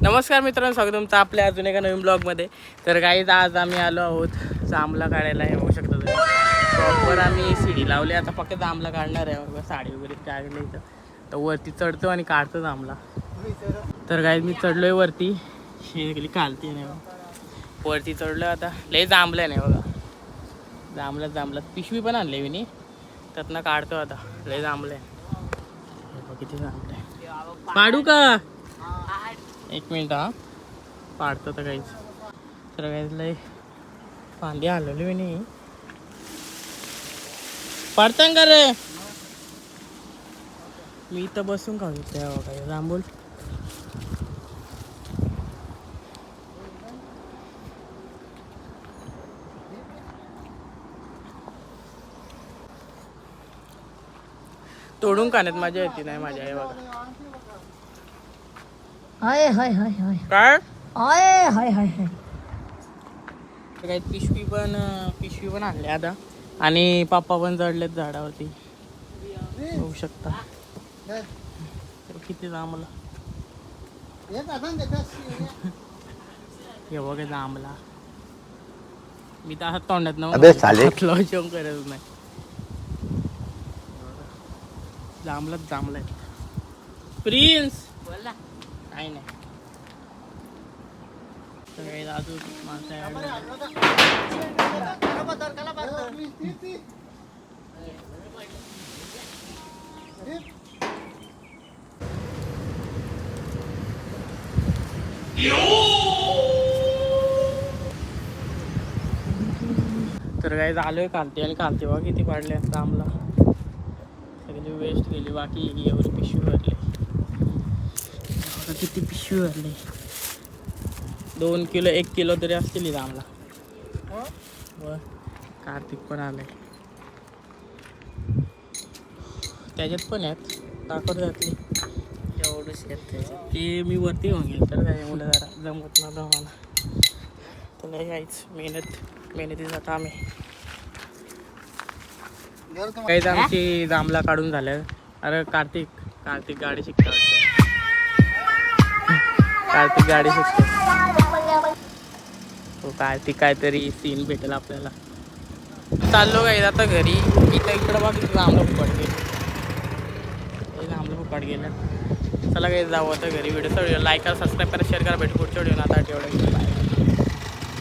नमस्कार मित्रांनो, स्वागत तुमचं आपल्या अजून एका नवीन ब्लॉगमध्ये. तर गाईज आज आम्ही आलो आहोत जांभला काढायला. हे होऊ शकतं प्रॉपर आम्ही शिडी लावली. आता फक्त जांभला काढणार आहे. साडी वगैरे काढली तर वरती चढतो आणि काढतो जांभला. तर गाईज मी चढलोय वरती. गेली कालती नाही वरती चढलो. आता लय जांभलं नाही बघा. जांभला पिशवी पण आणली मी त्यातनं काढतो. आता लय जांभलं आहे. किती जांभलं आहे. काढू का? एक मिनिट हा पाडतो तर काहीच. तर काहीच लय फांदी हलवली मी नाही पाडतान का रे. मी इथं बसून खाऊ शकतो काय जांभूल. तोडून खाण्यात मजा येते नाही माझ्या आहे बघा. हाय हाय हाय हाय काय हाय हाय हाय हाय. काही पिशवी पण आणली आता. आणि पप्पा पण चढलेत झाडावरती होऊ शकता. किती जांभला हे बघा जांभला. मी तर हात तोंडात नव्हतं करत नाही. जांभलाच जांभला प्रिन्स बोला काही नाही. अजून तर काही आलोय कालते आणि कालते बघा किती पाडले जांभला. सगळी वेस्ट गेली. बाकी एवढी पिशवी भरली. किती पिशवी भरली. 2 किलो 1 किलो तरी असतील जांभला. कार्तिक पण आलाय. त्याच्यात पण आहेत दाखवत घातली एवढंच येत ते. मी वरती घेऊन गेलो तर काय एवढं जरा जमत नव्हतं मला. तर काहीच मेहनतीचा काम आहे. काहीच आमची जांभला काढून झालं. अरे कार्तिक गाडी शिकतो. कार्तिक गाडी शिकतो. कार्तिक काहीतरी सीन भेटेल आपल्याला. चाललो काही आता घरी. इकडं बघ जांभला फुकट गेलं. चला काही जाऊ आता घरी. व्हिडिओ लाईक करा, सबस्क्राईब करा, शेअर करा. भेटू पुढच्या व्हिडिओ. आता तेवढं.